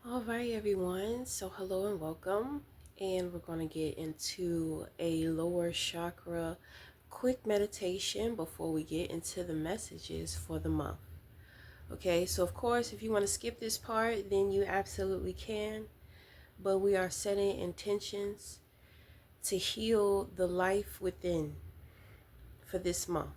All right, everyone. So, hello and welcome. And we're going to get into a lower chakra quick meditation before we get into the messages for the month. Okay, so of course, if you want to skip this part, then you absolutely can. But we are setting intentions to heal the life within for this month.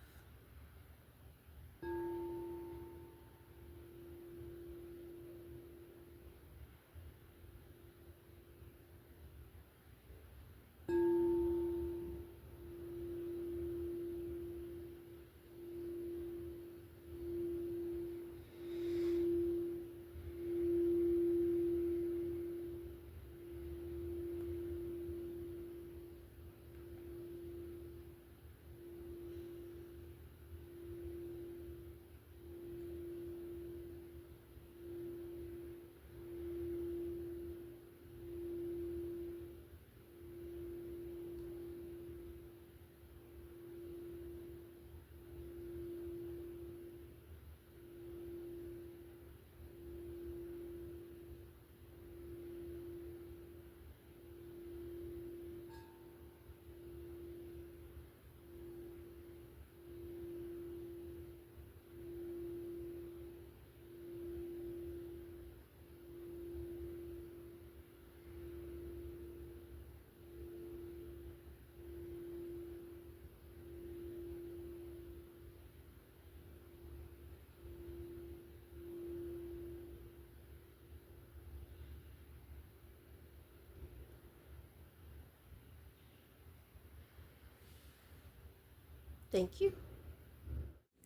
Thank you.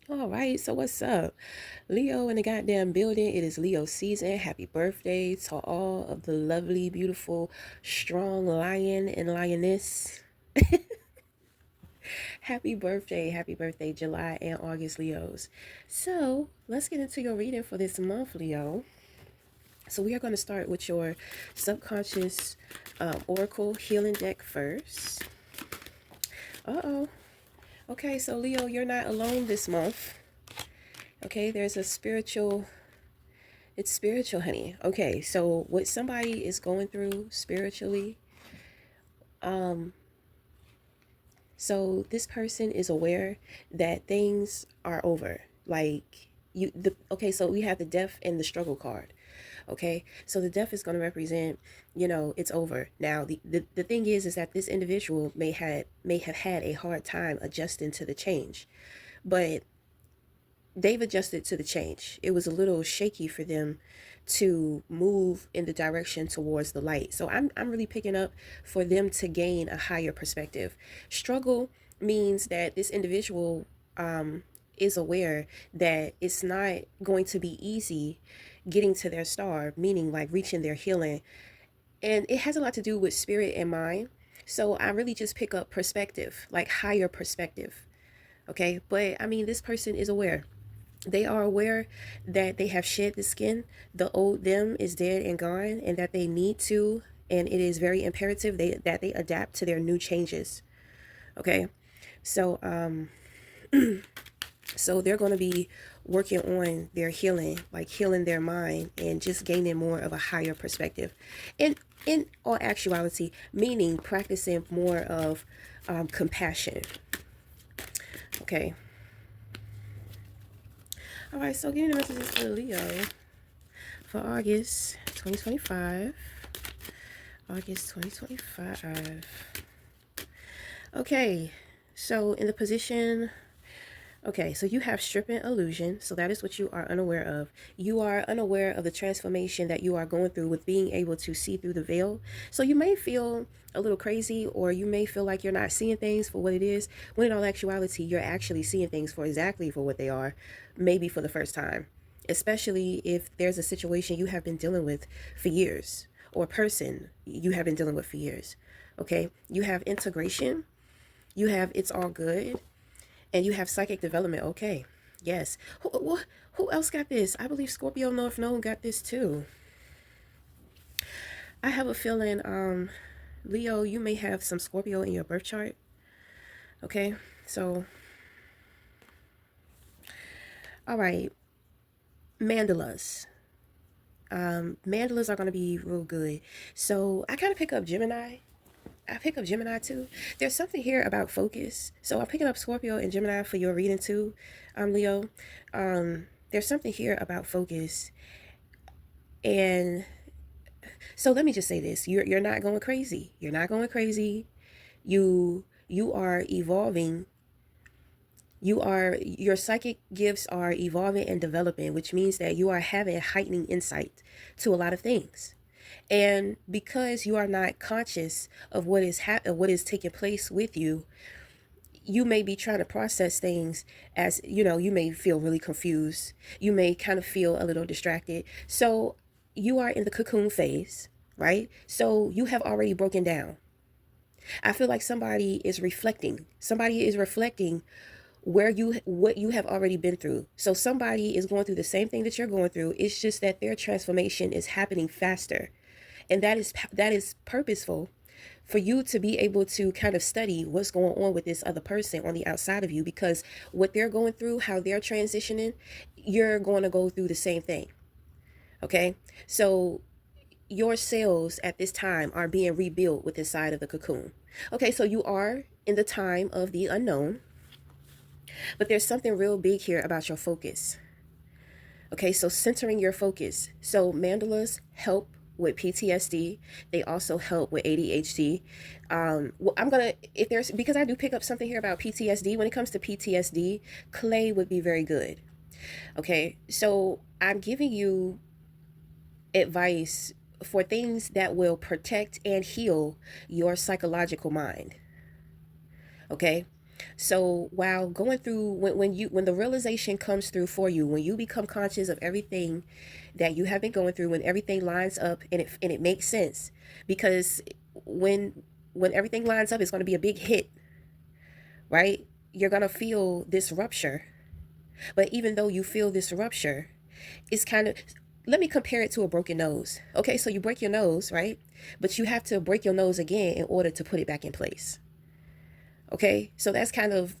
All right, so what's up? Leo in the goddamn building. It is Leo season. Happy birthday to all of the lovely, beautiful, strong lion and lioness. Happy birthday, July and August Leos. So let's get into your reading for this month, Leo. So we are going to start with your subconscious oracle healing deck first. Uh-oh. Okay, so Leo, you're not alone this month. Okay, there's a spiritual, it's spiritual, honey. Okay, so what somebody is going through spiritually, um, so this person is aware that things are over. Like okay, so we have the death and the struggle card. Okay, so the death is going to represent, it's over now. The thing is that this individual may have had a hard time adjusting to the change, but they've adjusted to the change. It was a little shaky for them to move in the direction towards the light. So I'm really picking up for them to gain a higher perspective. Struggle means that this individual is aware that it's not going to be easy getting to their star, meaning like reaching their healing. And it has a lot to do with spirit and mind. So I really just pick up perspective, like higher perspective. Okay. But I mean, this person is aware. They are aware that they have shed the skin. The old them is dead and gone, and that they need to, and it is very imperative that they adapt to their new changes. Okay, so so they're going to be working on their healing, like healing their mind and just gaining more of a higher perspective. And in all actuality, meaning practicing more of compassion. Okay. All right. So getting the messages for Leo for August 2025. August 2025. Okay, so in the position, okay, so you have stripping illusion. So that is what you are unaware of. You are unaware of the transformation that you are going through with being able to see through the veil. So you may feel a little crazy, or you may feel like you're not seeing things for what it is, when in all actuality, you're actually seeing things for exactly for what they are, maybe for the first time. Especially if there's a situation you have been dealing with for years, or a person you have been dealing with for years. Okay, you have integration, you have it's all good, and you have psychic development. Okay, yes. Who else got this? I believe Scorpio North Node got this too. I have a feeling, Leo, you may have some Scorpio in your birth chart. Okay, so, all right, mandalas. Mandalas are going to be real good. So I kind of pick up Gemini. I pick up Gemini too. There's something here about focus. So I'm picking up Scorpio and Gemini for your reading too, Leo. There's something here about focus. And so let me just say this. You're not going crazy. You're not going crazy. You are evolving. Your psychic gifts are evolving and developing, which means that you are having heightening insight to a lot of things. And because you are not conscious of what is taking place with you, you may be trying to process things as, you may feel really confused. You may kind of feel a little distracted. So you are in the cocoon phase, right? So you have already broken down. I feel like somebody is reflecting. Somebody is reflecting what you have already been through. So somebody is going through the same thing that you're going through. It's just that their transformation is happening faster. And that is purposeful for you to be able to kind of study what's going on with this other person on the outside of you, because what they're going through, how they're transitioning, you're going to go through the same thing. Okay? So your cells at this time are being rebuilt with inside of the cocoon. Okay, so you are in the time of the unknown, but there's something real big here about your focus. Okay, so centering your focus. So mandalas help with PTSD. They also help with ADHD. Well, I'm gonna, if there's, because I do pick up something here about PTSD. When it comes to PTSD, clay would be very good. Okay, so I'm giving you advice for things that will protect and heal your psychological mind. Okay, so while going through, when the realization comes through for you, when you become conscious of everything that you have been going through, when everything lines up and it makes sense, because when everything lines up, it's going to be a big hit, right? You're going to feel this rupture. But even though you feel this rupture, it's kind of, let me compare it to a broken nose. Okay, so you break your nose, right? But you have to break your nose again in order to put it back in place. Okay, so that's kind of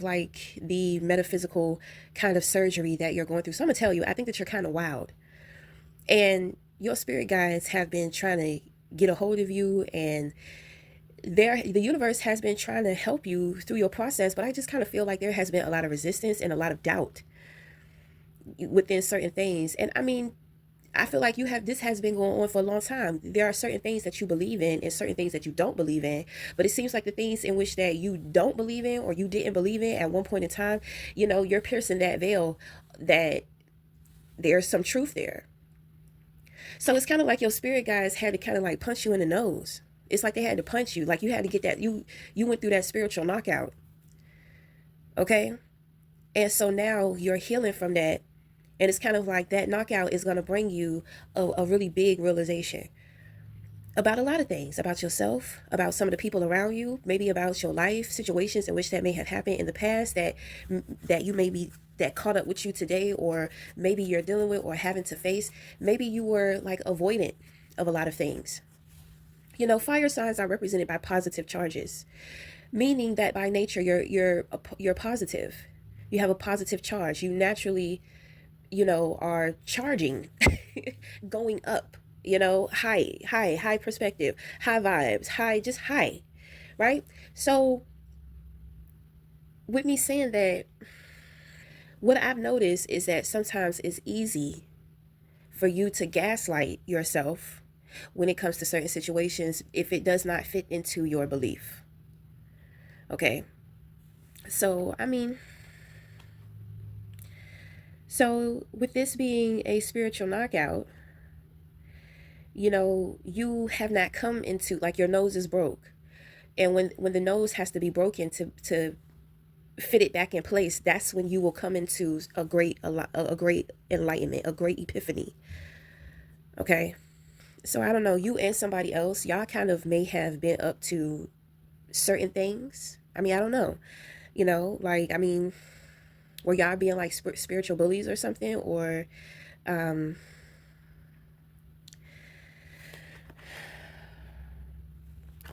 like the metaphysical kind of surgery that you're going through. So I'm gonna tell you, I think that you're kind of wild, and your spirit guides have been trying to get a hold of you, and the universe has been trying to help you through your process. But I just kind of feel like there has been a lot of resistance and a lot of doubt within certain things. And I mean, I feel like this has been going on for a long time. There are certain things that you believe in and certain things that you don't believe in. But it seems like the things in which that you don't believe in or you didn't believe in at one point in time, you're piercing that veil that there's some truth there. So it's kind of like your spirit guides had to kind of like punch you in the nose. It's like they had to punch you. Like you had to get that, you went through that spiritual knockout. Okay? And so now you're healing from that. And it's kind of like that knockout is going to bring you a really big realization about a lot of things, about yourself, about some of the people around you, maybe about your life situations in which that may have happened in the past that you may be, that caught up with you today, or maybe you're dealing with or having to face. Maybe you were like avoidant of a lot of things. Fire signs are represented by positive charges, meaning that by nature you're positive. You have a positive charge. You naturally, are charging, going up, high perspective, high vibes, just high, right? So, with me saying that, what I've noticed is that sometimes it's easy for you to gaslight yourself when it comes to certain situations if it does not fit into your belief. Okay. So, I mean, with this being a spiritual knockout, you have not come into, like, your nose is broke. And when the nose has to be broken to fit it back in place, that's when you will come into a great enlightenment, a great epiphany. Okay? So I don't know, you and somebody else, y'all kind of may have been up to certain things. I mean, I don't know. Like, I mean, were y'all being like spiritual bullies or something, or um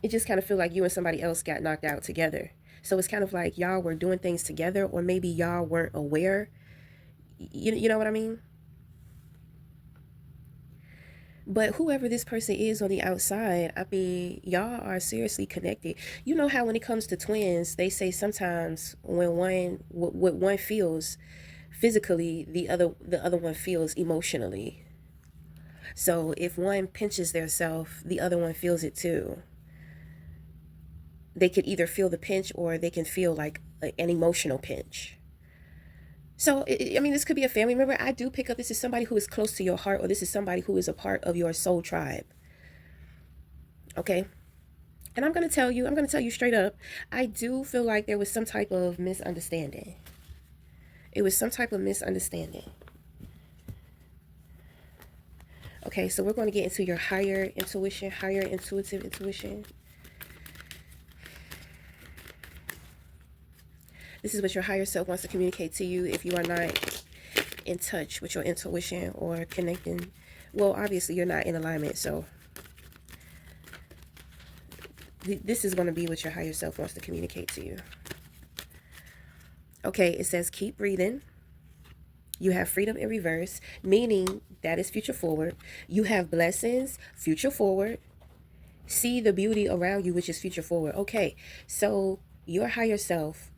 it just kind of feel like you and somebody else got knocked out together. So it's kind of like y'all were doing things together, or maybe y'all weren't aware. You know what I mean? But whoever this person is on the outside, I mean, y'all are seriously connected. You know how when it comes to twins, they say sometimes when what one feels physically, the other one feels emotionally. So if one pinches their self, the other one feels it too. They could either feel the pinch or they can feel like an emotional pinch. So, I mean, this could be a family member. I do pick up this is somebody who is close to your heart, or this is somebody who is a part of your soul tribe. Okay. And I'm going to tell you straight up, I do feel like there was some type of misunderstanding. It was some type of misunderstanding. Okay, so we're going to get into your higher intuition, higher intuitive intuition. This is what your higher self wants to communicate to you if you are not in touch with your intuition or connecting. Well, obviously, you're not in alignment, so this is going to be what your higher self wants to communicate to you. Okay, it says keep breathing. You have freedom in reverse, meaning that is future forward. You have blessings, future forward. See the beauty around you, which is future forward. Okay, so your higher self.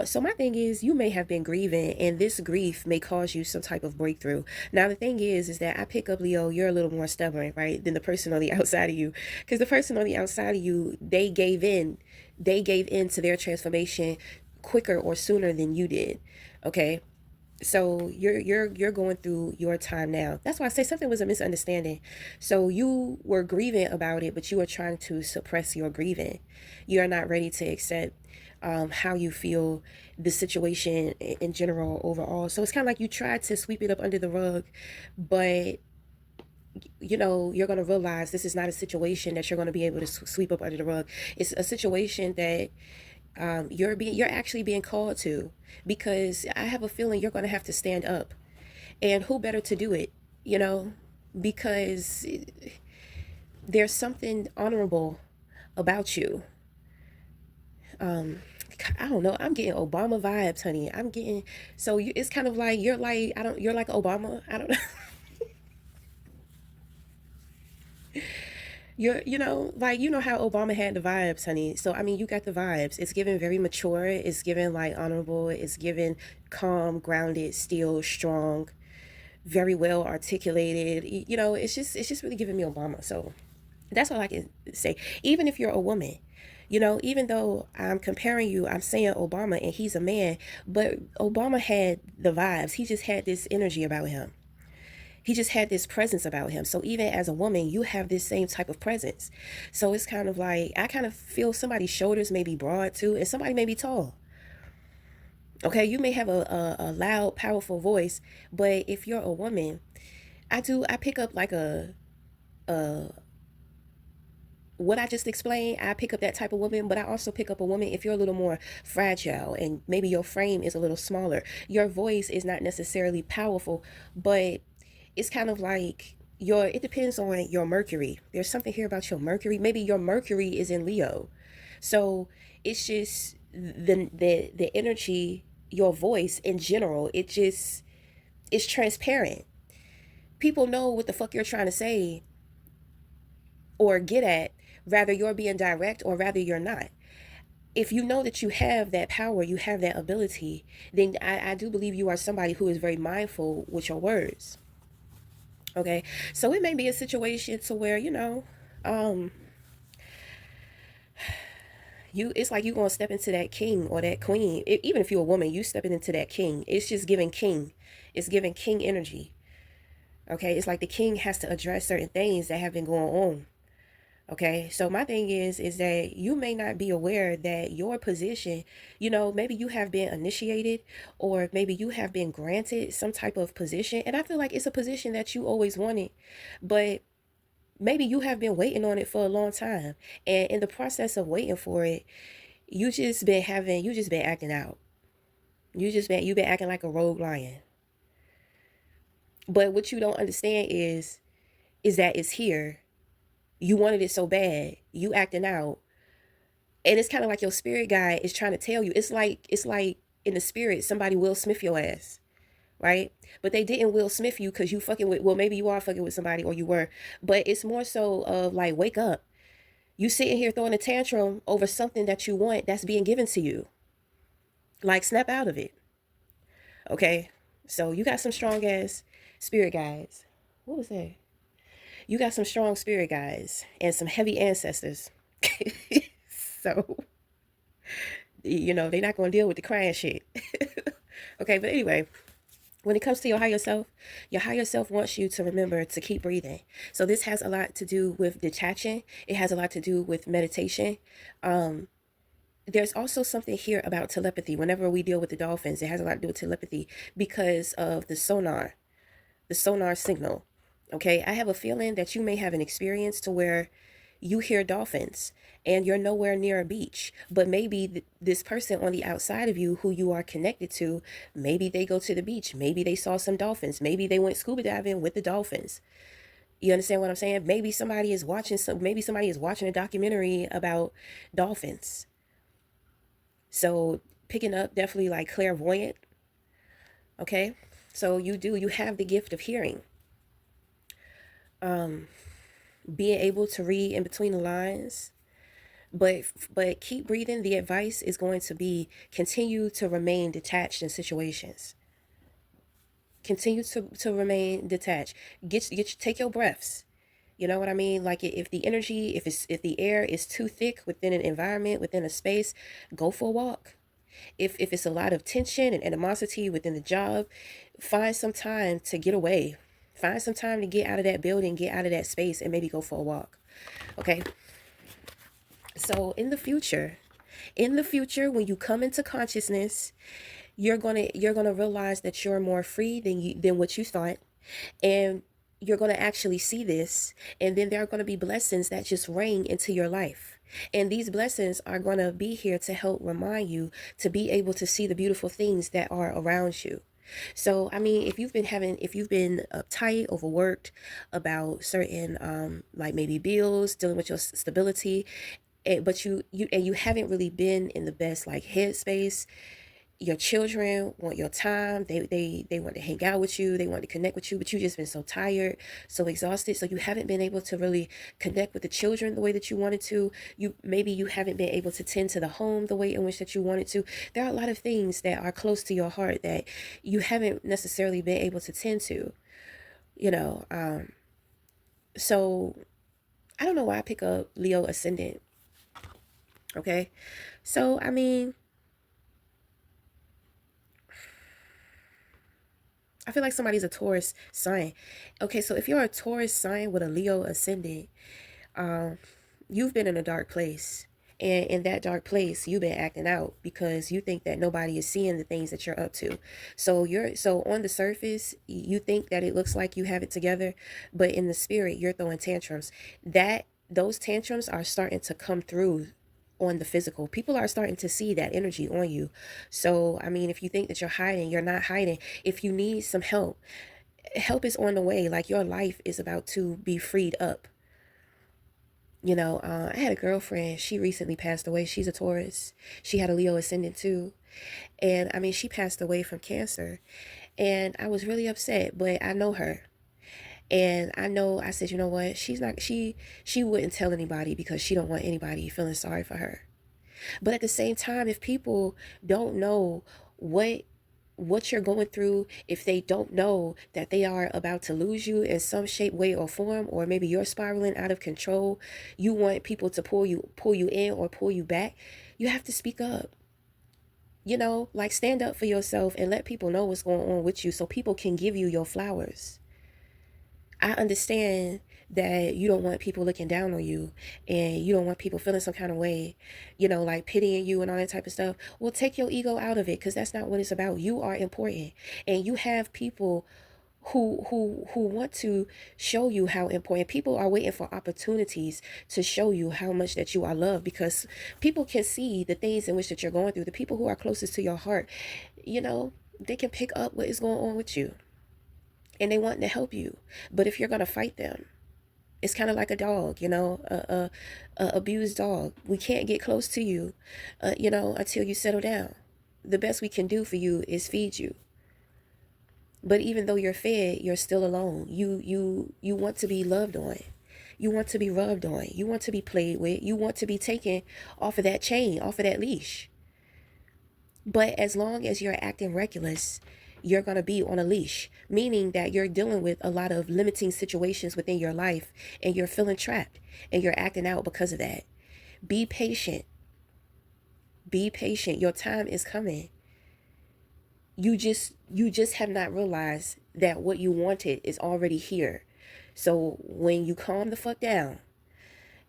So my thing is, you may have been grieving, and this grief may cause you some type of breakthrough. Now the thing is that I pick up Leo. You're a little more stubborn, right, than the person on the outside of you, because the person on the outside of you, they gave in. They gave in to their transformation quicker or sooner than you did. Okay, so you're going through your time now. That's why I say something was a misunderstanding. So you were grieving about it, but you are trying to suppress your grieving. You're not ready to accept how you feel, the situation in general overall. So it's kind of like you tried to sweep it up under the rug, but you know you're going to realize this is not a situation that you're going to be able to sweep up under the rug. It's a situation that you're actually being called to, because I have a feeling you're going to have to stand up, and who better to do it, you know, because there's something honorable about you. I don't know. I'm getting Obama vibes, honey. I'm getting so you, it's kind of like you're like I don't you're like Obama. I don't know. You're, you know, like, you know how Obama had the vibes, honey. So, I mean, you got the vibes. It's given very mature. It's given like honorable. It's given calm, grounded, still strong, very well articulated. You know, it's just really giving me Obama. So that's all I can say. Even if you're a woman, you know, even though I'm comparing you, I'm saying Obama and he's a man, but Obama had the vibes. He just had this energy about him. He just had this presence about him. So even as a woman, you have this same type of presence. So it's kind of like I kind of feel somebody's shoulders may be broad too, and somebody may be tall. Okay, you may have a loud, powerful voice, but if you're a woman, I pick up like a what I just explained, I pick up that type of woman, but I also pick up a woman if you're a little more fragile and maybe your frame is a little smaller. Your voice is not necessarily powerful, but it's kind of like it depends on your Mercury. There's something here about your Mercury. Maybe your Mercury is in Leo. So it's just the energy, your voice in general, it just it's transparent. People know what the fuck you're trying to say or get at, rather you're being direct or rather you're not. If you know that you have that power, you have that ability, then I do believe you are somebody who is very mindful with your words. Okay, so it may be a situation to where um, you it's like you gonna step into that king or that queen. Even if you're a woman, you stepping into that king. It's just giving king. It's giving king energy. Okay, it's like the king has to address certain things that have been going on. Okay, so my thing is that you may not be aware that your position, maybe you have been initiated or maybe you have been granted some type of position. And I feel like it's a position that you always wanted, but maybe you have been waiting on it for a long time. And in the process of waiting for it, you just been acting out. You've been acting like a rogue lion. But what you don't understand is that it's here. You wanted it so bad. You acting out, and it's kind of like your spirit guide is trying to tell you. It's like in the spirit, somebody will Smith your ass. right? But they didn't Will Smith you because you fucking with, well, maybe you are fucking with somebody or you were, but it's more so of like, wake up. You sitting here throwing a tantrum over something that you want that's being given to you. Like, snap out of it. Okay? So you got some strong ass spirit guides. What was that? You got some strong spirit guides and some heavy ancestors. So, they're not going to deal with the crying shit. Okay, but anyway, when it comes to your higher self wants you to remember to keep breathing. So this has a lot to do with detaching. It has a lot to do with meditation. There's also something here about telepathy. Whenever we deal with the dolphins, it has a lot to do with telepathy because of the sonar signal. Okay, I have a feeling that you may have an experience to where you hear dolphins and you're nowhere near a beach, but maybe this person on the outside of you who you are connected to, maybe they go to the beach, maybe they saw some dolphins, maybe they went scuba diving with the dolphins. You understand what I'm saying? Maybe somebody is watching a documentary about dolphins. So picking up definitely like clairvoyant. Okay, so you have the gift of hearing. Being able to read in between the lines, but keep breathing. The advice is going to be continue to remain detached in situations. Continue to remain detached. Take your breaths. You know what I mean? Like, if the energy, if the air is too thick within an environment, within a space, go for a walk. If it's a lot of tension and animosity within the job, find some time to get away. Find some time to get out of that building, get out of that space, and maybe go for a walk. Okay. So in the future, when you come into consciousness, you're gonna realize that you're more free than what you thought, and you're gonna actually see this, and then there are gonna be blessings that just rain into your life. And these blessings are going to be here to help remind you to be able to see the beautiful things that are around you. So, I mean, if you've been uptight, overworked about certain, like maybe bills, dealing with your stability, but you haven't really been in the best like headspace. Your children want your time. They want to hang out with you. They want to connect with you, but you just been so tired, so exhausted. So you haven't been able to really connect with the children the way that you wanted to. You haven't been able to tend to the home the way in which that you wanted to. There are a lot of things that are close to your heart that you haven't necessarily been able to tend to. You know, so I don't know why I pick up Leo ascendant. Okay, so I mean, I feel like somebody's a Taurus sign. Okay, so if you're a Taurus sign with a Leo ascendant, um, you've been in a dark place. And in that dark place, you've been acting out because you think that nobody is seeing the things that you're up to. So on the surface, you think that it looks like you have it together, but in the spirit, you're throwing tantrums. That those tantrums are starting to come through on the physical. People are starting to see that energy on you. So, I mean, if you think that you're hiding, you're not hiding. If you need some help, help is on the way. Like, your life is about to be freed up. I had a girlfriend. She recently passed away. She's a Taurus. She had a Leo ascendant too. And I mean, she passed away from cancer. And I was really upset, but I know her. And I said, you know what? She wouldn't tell anybody because she don't want anybody feeling sorry for her. But at the same time, if people don't know what you're going through, if they don't know that they are about to lose you in some shape, way, or form, or maybe you're spiraling out of control, you want people to pull you in or pull you back, you have to speak up. Like, stand up for yourself and let people know what's going on with you so people can give you your flowers. I understand that you don't want people looking down on you and you don't want people feeling some kind of way, like pitying you and all that type of stuff. Well, take your ego out of it because that's not what it's about. You are important, and you have people who want to show you how important. People are waiting for opportunities to show you how much that you are loved, because people can see the things in which that you're going through. The people who are closest to your heart, they can pick up what is going on with you, and they want to help you. But if you're going to fight them, it's kind of like a dog, a abused dog. We can't get close to you, until you settle down. The best we can do for you is feed you. But even though you're fed, you're still alone. You want to be loved on. You want to be rubbed on. You want to be played with. You want to be taken off of that chain, off of that leash. But as long as you're acting reckless, you're going to be on a leash, meaning that you're dealing with a lot of limiting situations within your life and you're feeling trapped and you're acting out because of that. Be patient. Be patient. Your time is coming. You just have not realized that what you wanted is already here. So when you calm the fuck down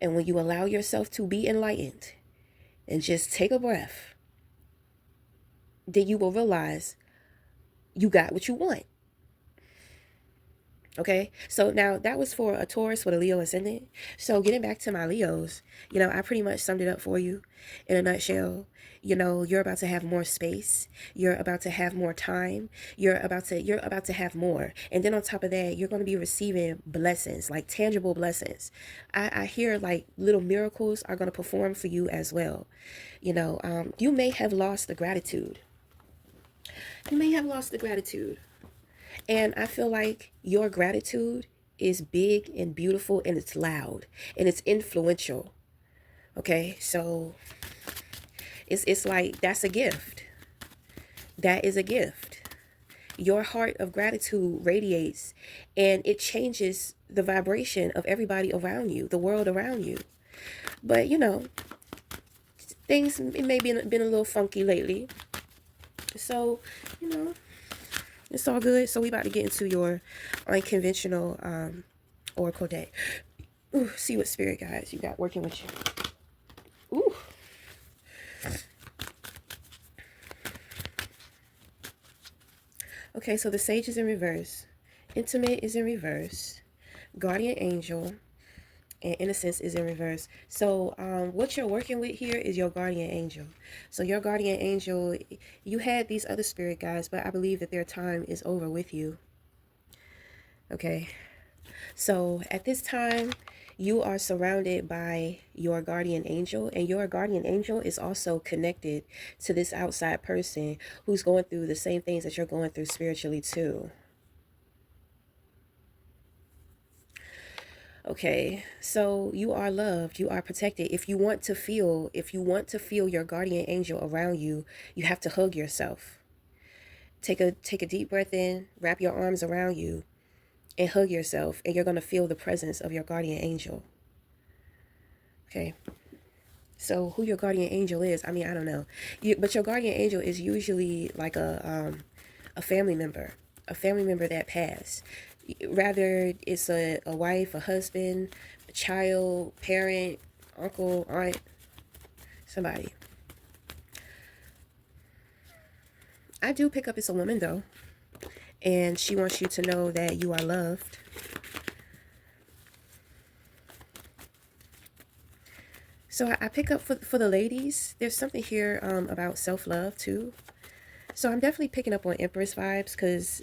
and when you allow yourself to be enlightened and just take a breath, then you will realize you got what you want. Okay, so now that was for a Taurus with a Leo ascendant. So getting back to my Leos, I pretty much summed it up for you in a nutshell. You're about to have more space. You're about to have more time. You're about to have more. And then on top of that, you're going to be receiving blessings, like tangible blessings. I hear like little miracles are going to perform for you as well. You may have lost the gratitude. You may have lost the gratitude. And I feel like your gratitude is big and beautiful and it's loud and it's influential. Okay, so it's like that's a gift. That is a gift. Your heart of gratitude radiates and it changes the vibration of everybody around you, the world around you. But things may been a little funky lately. So, it's all good. So we about to get into your unconventional oracle day. Ooh, see what spirit guides you got working with you. Ooh. Okay, so the Sage is in reverse. Intimate is in reverse. Guardian Angel and Innocence is in reverse. So what you're working with here is your guardian angel. So your guardian angel, you had these other spirit guides, but I believe that their time is over with you. Okay, so at this time you are surrounded by your guardian angel, and your guardian angel is also connected to this outside person who's going through the same things that you're going through spiritually too. Okay, so you are loved, you are protected. If you want to feel your guardian angel around you, you have to hug yourself. Take a deep breath in, wrap your arms around you, and hug yourself, and you're going to feel the presence of your guardian angel. Okay. So who your guardian angel is, I don't know. But your guardian angel is usually like a family member that passed. Rather it's a wife, a husband, a child, parent, uncle, aunt, somebody. I do pick up it's a woman though, and she wants you to know that you are loved. So I pick up for the ladies. There's something here about self-love too. So I'm definitely picking up on Empress vibes, because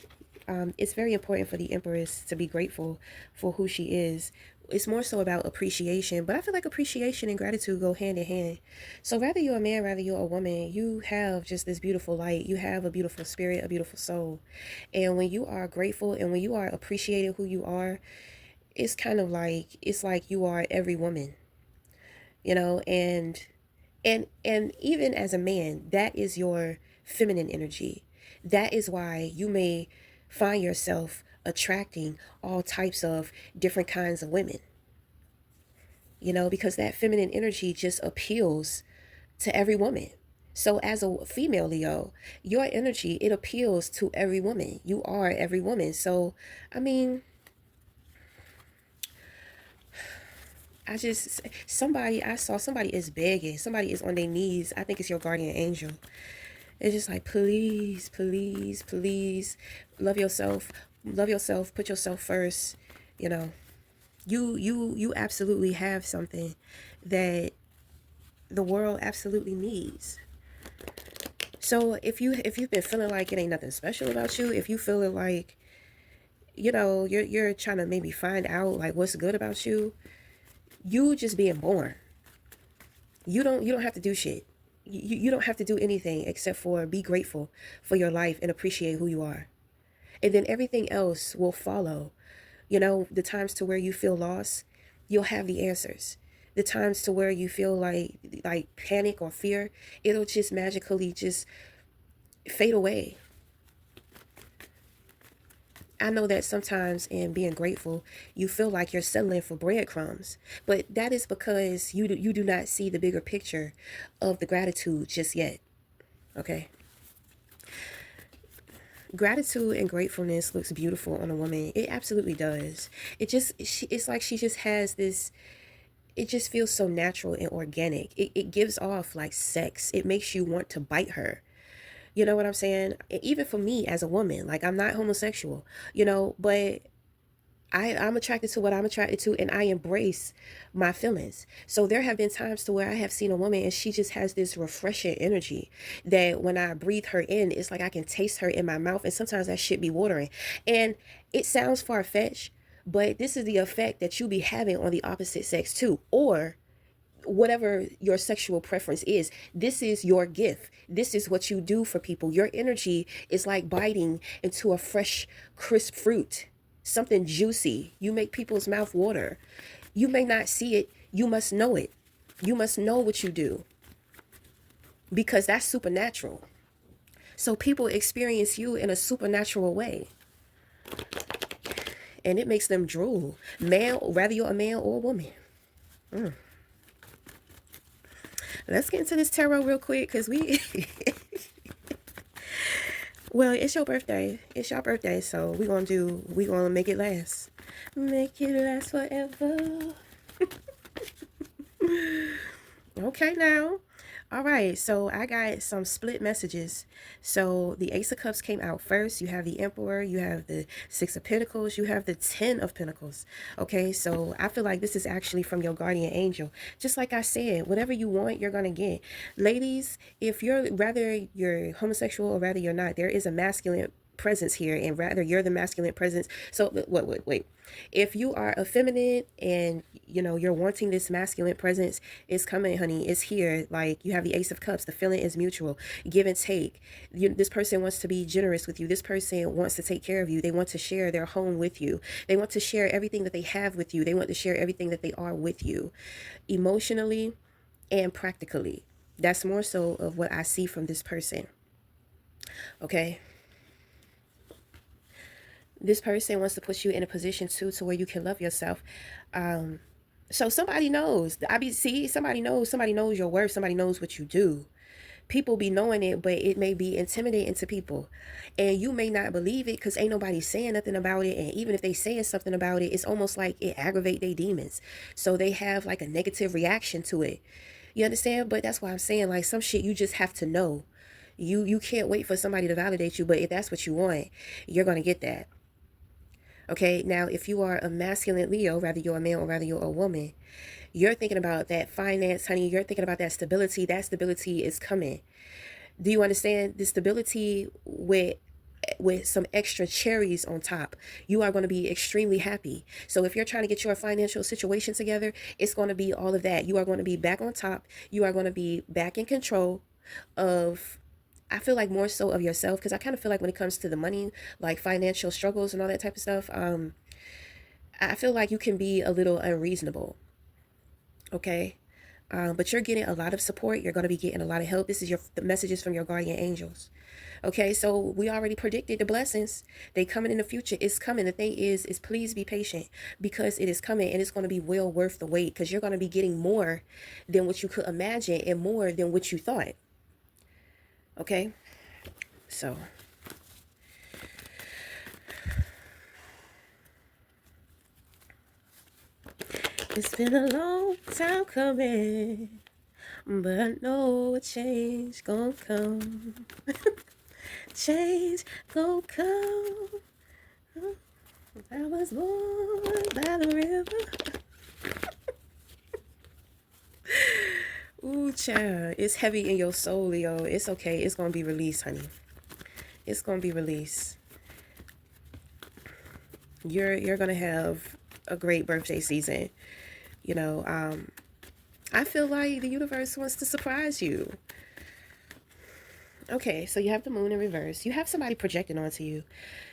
it's very important for the Empress to be grateful for who she is. It's more so about appreciation, but I feel like appreciation and gratitude go hand in hand. So rather you're a man, rather you're a woman, you have just this beautiful light. You have a beautiful spirit, a beautiful soul. And when you are grateful and when you are appreciating who you are, it's kind of like, it's like you are every woman, and even as a man, that is your feminine energy. That is why you may find yourself attracting all types of different kinds of women, because that feminine energy just appeals to every woman. So as a female Leo, your energy, it appeals to every woman. You are every woman. So I saw somebody is begging, somebody is on their knees. I think it's your guardian angel. It's just like, please, please, please, love yourself, put yourself first. You absolutely have something that the world absolutely needs. So if you've been feeling like it ain't nothing special about you, if you feeling like, you're trying to maybe find out like what's good about you, you just being born. You don't have to do shit. You don't have to do anything except for be grateful for your life and appreciate who you are. And then everything else will follow. You know, the times to where you feel lost, you'll have the answers. The times to where you feel like panic or fear, it'll just magically just fade away. I know that sometimes in being grateful, you feel like you're settling for breadcrumbs, but that is because you do not see the bigger picture of the gratitude just yet. Okay, gratitude and gratefulness looks beautiful on a woman. It absolutely does. It's like she just has this. It just feels so natural and organic. It gives off like sex. It makes you want to bite her. You know what I'm saying? Even for me as a woman, like I'm not homosexual, but I'm attracted to what I'm attracted to, and I embrace my feelings. So there have been times to where I have seen a woman and she just has this refreshing energy that when I breathe her in, it's like I can taste her in my mouth, and sometimes that shit be watering. And it sounds far fetched, but this is the effect that you be having on the opposite sex too, or whatever your sexual preference is. This is your gift. This is what you do for people. Your energy is like biting into a fresh, crisp fruit, something juicy. You make people's mouth water. You may not see it, you must know it. You must know what you do because that's supernatural. So people experience you in a supernatural way, and it makes them drool. Man, whether you're a man or a woman. Let's get into this tarot real quick because we well, it's your birthday. It's your birthday, so we gonna make it last. Make it last forever. Okay now. All right, so I got some split messages. So the Ace of Cups came out first. You have the Emperor, you have the Six of Pentacles, you have the Ten of Pentacles. Okay, so I feel like this is actually from your guardian angel. Just like I said, whatever you want, you're gonna get. Ladies, if you're homosexual or rather you're not, there is a masculine presence here, and rather you're the masculine presence. So wait. If you are effeminate and you're wanting this masculine presence, it's coming, honey. It's here. Like, you have the Ace of Cups. The feeling is mutual, give and take. This person wants to be generous with you. This person wants to take care of you. They want to share their home with you. They want to share everything that they have with you. They want to share everything that they are with you, emotionally and practically. That's more so of what I see from this person. Okay, this person wants to put you in a position too to where you can love yourself. So somebody knows. Somebody knows your worth. Somebody knows what you do. People be knowing it, but it may be intimidating to people, and you may not believe it because ain't nobody saying nothing about it. And even if they saying something about it, it's almost like it aggravate their demons, so they have like a negative reaction to it. You understand? But that's why I'm saying, like, some shit you just have to know. You can't wait for somebody to validate you, but if that's what you want, you're gonna get that. Okay, now if you are a masculine Leo, rather you're a man or rather you're a woman, you're thinking about that finance, honey. You're thinking about that stability. That stability is coming. Do you understand? The stability with some extra cherries on top. You are going to be extremely happy. So if you're trying to get your financial situation together, it's going to be all of that. You are going to be back on top. You are going to be back in control of, I feel like, more so of yourself, because I kind of feel like when it comes to the money, like financial struggles and all that type of stuff, I feel like you can be a little unreasonable. Okay, but you're getting a lot of support. You're going to be getting a lot of help. This is the messages from your guardian angels. Okay, so we already predicted the blessings. They coming in the future. It's coming. The thing is please be patient, because it is coming, and it's going to be well worth the wait, because you're going to be getting more than what you could imagine and more than what you thought. Okay, so it's been a long time coming, but I know a change gonna come. Change gonna come. I was born by the river. Ooh, child, it's heavy in your soul, Leo. It's okay. It's gonna be released, honey. It's gonna be released. You're gonna have a great birthday season. You know, I feel like the universe wants to surprise you. Okay, so you have the moon in reverse. You have somebody projecting onto you.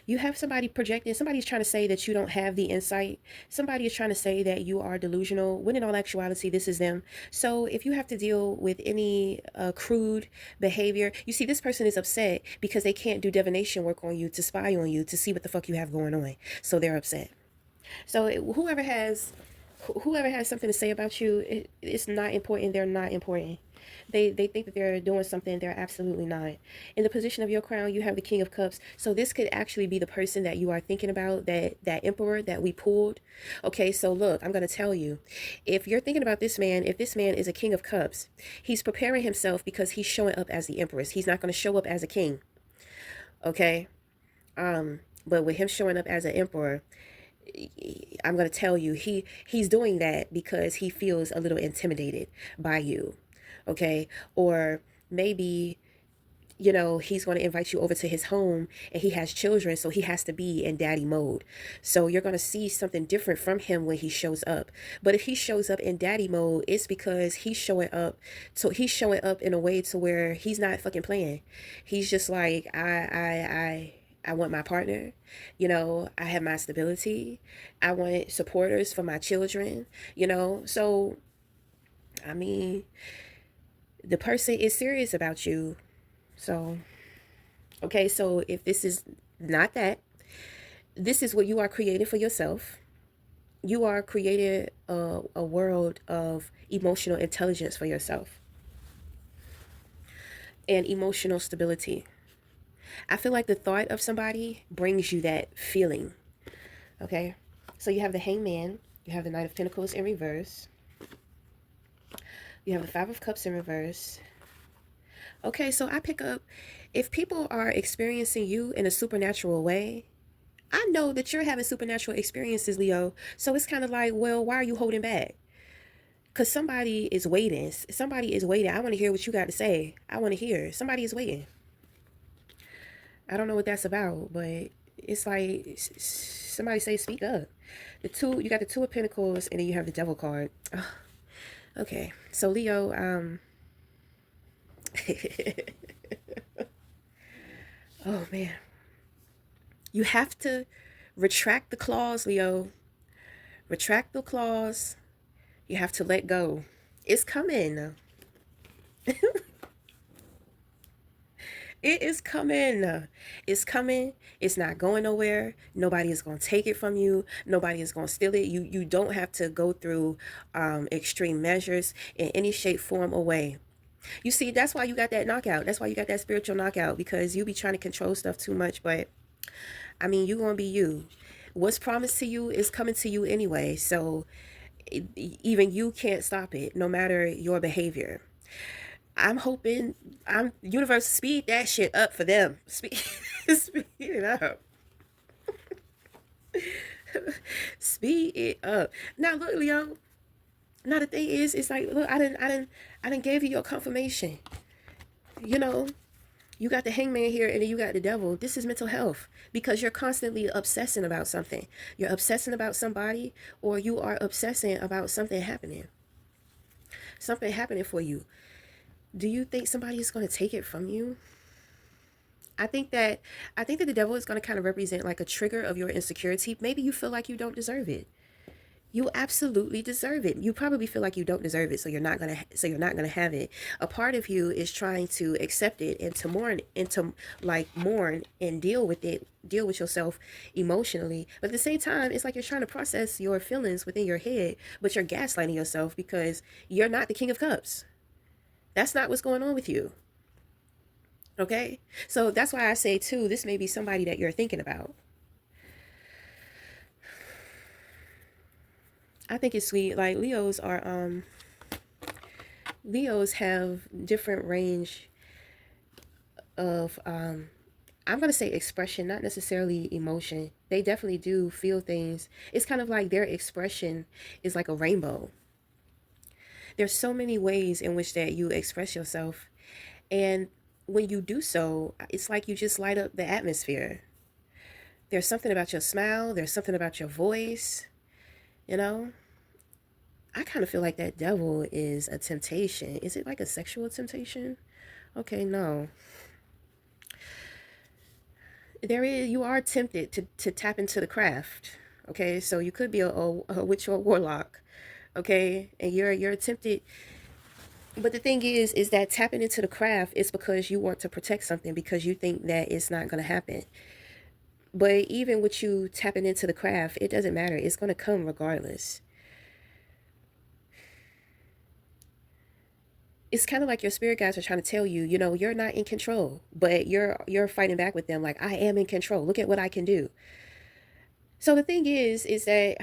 You have somebody projecting. Somebody's trying to say that you don't have the insight. Somebody is trying to say that you are delusional, when in all actuality, this is them. So if you have to deal with any crude behavior, you see, this person is upset because they can't do divination work on you, to spy on you, to see what the fuck you have going on. So they're upset. So whoever has something to say about you, it's not important. They're not important. They think that they're doing something. They're absolutely not. In the position of your crown, you have the King of Cups. So this could actually be the person that you are thinking about, that emperor that we pulled. Okay, so look, I'm going to tell you. If you're thinking about this man, if this man is a King of Cups, he's preparing himself because he's showing up as the empress. He's not going to show up as a king. Okay? But with him showing up as an emperor, I'm going to tell you, he's doing that because he feels a little intimidated by you. Okay? Or maybe, he's going to invite you over to his home and he has children, so he has to be in daddy mode. So you're going to see something different from him when he shows up. But if he shows up in daddy mode, it's because he's showing up. So he's showing up in a way to where he's not fucking playing. He's just like, I want my partner. I have my stability. I want supporters for my children. So, I mean, the person is serious about you. So, okay, so if this is not that, this is what you are creating for yourself. You are creating a world of emotional intelligence for yourself and emotional stability. I feel like the thought of somebody brings you that feeling. Okay, so you have the Hangman, you have the Knight of Pentacles in reverse, you have the Five of Cups in reverse. Okay, so I pick up, if people are experiencing you in a supernatural way, I know that you're having supernatural experiences, Leo. So it's kind of like, well, why are you holding back? Because somebody is waiting. Somebody is waiting. I want to hear what you got to say. I want to hear. Somebody is waiting. I don't know what that's about, but it's like somebody say, speak up. You got the Two of Pentacles, and then you have the Devil card. Oh, okay, so Leo, oh man, you have to retract the claws, Leo. Retract the claws. You have to let go. It's coming. It is coming. It's coming. It's not going nowhere. Nobody is going to take it from you. Nobody is going to steal it. You don't have to go through extreme measures in any shape, form, or way. You see, that's why you got that knockout. That's why you got that spiritual knockout, because you be trying to control stuff too much. But I mean, you gonna be you. What's promised to you is coming to you anyway. So even you can't stop it, no matter your behavior. I'm hoping, universe, speed that shit up for them. Speed it up. Speed it up. Now look, Leo. Now the thing is, it's like, look, I didn't give you your confirmation. You know, you got the Hangman here, and then you got the Devil. This is mental health, because you're constantly obsessing about something. You're obsessing about somebody, or you are obsessing about something happening. Something happening for you. Do you think somebody is going to take it from you? I think that the Devil is going to kind of represent like a trigger of your insecurity. Maybe you feel like you don't deserve it. You absolutely deserve it. You probably feel like you don't deserve it, so you're not gonna have it. A part of you is trying to accept it and to mourn and deal with it, deal with yourself emotionally. But at the same time, it's like you're trying to process your feelings within your head, but you're gaslighting yourself because you're not the King of Cups. That's not what's going on with you. Okay? So that's why I say too, this may be somebody that you're thinking about. I think it's sweet. Like Leos have different range of I'm gonna say expression, not necessarily emotion. They definitely do feel things. It's kind of like their expression is like a rainbow. There's so many ways in which that you express yourself, and when you do so, it's like you just light up the atmosphere. There's something about your smile, there's something about your voice, you know? I kind of feel like that Devil is a temptation. Is it like a sexual temptation? Okay, no. you are tempted to tap into the craft. Okay, so you could be a witch or a warlock. Okay, and you're tempted. But the thing is that tapping into the craft is because you want to protect something, because you think that it's not going to happen. But even with you tapping into the craft, it doesn't matter. It's going to come regardless. It's kind of like your spirit guides are trying to tell you, you're not in control, but you're fighting back with them like, I am in control. Look at what I can do. So the thing is that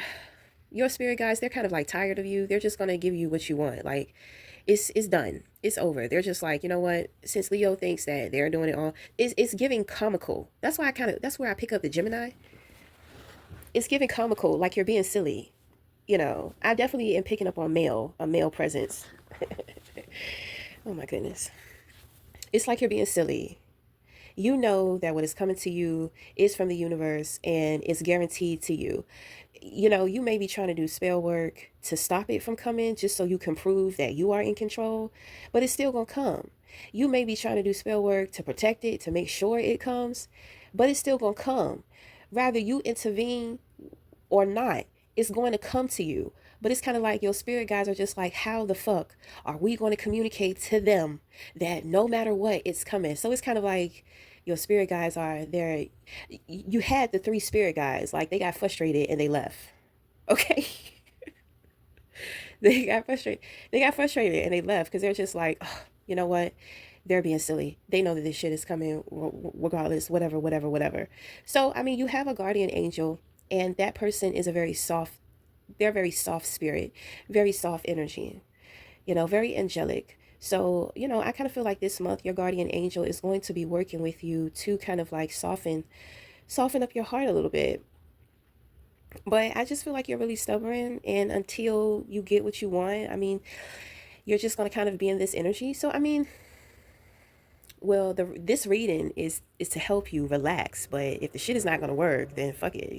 your spirit guides, they're kind of like tired of you. They're just going to give you what you want. Like, it's done. It's over. They're just like, you know what? Since Leo thinks that they're doing it all, it's giving comical. That's where I pick up the Gemini. It's giving comical, like you're being silly. I definitely am picking up on a male presence. Oh my goodness. It's like you're being silly. You know that what is coming to you is from the universe and it's guaranteed to you. You may be trying to do spell work to stop it from coming just so you can prove that you are in control, but it's still going to come. You may be trying to do spell work to protect it, to make sure it comes, but it's still going to come. Rather you intervene or not, it's going to come to you. But it's kind of like your spirit guides are just like, how the fuck are we going to communicate to them that no matter what, it's coming? So it's kind of like your spirit guides are there. You had the three spirit guides, like they got frustrated and they left. Okay. they got frustrated. They got frustrated and they left because they're just like, oh, you know what? They're being silly. They know that this shit is coming regardless, whatever, whatever, whatever. So, I mean, you have a guardian angel, and that person is they're very soft spirit, very soft energy, very angelic. So, I kind of feel like this month your guardian angel is going to be working with you to kind of like soften up your heart a little bit. But I just feel like you're really stubborn, and until you get what you want, I mean, you're just going to kind of be in this energy. So, I mean, well, this reading is to help you relax, but if the shit is not going to work, then fuck it.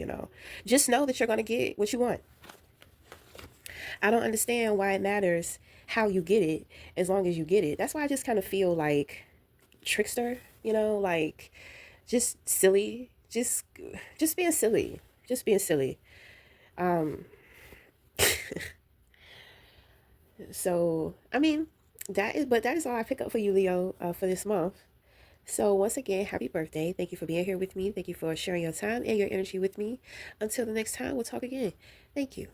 Just know that you're going to get what you want. I don't understand why it matters how you get it, as long as you get it. That's why I just kind of feel like trickster, like just silly, just being silly, just being silly. Um, so I mean, that is all I pick up for you, Leo, for this month. So once again, happy birthday. Thank you for being here with me. Thank you for sharing your time and your energy with me. Until the next time, we'll talk again. Thank you.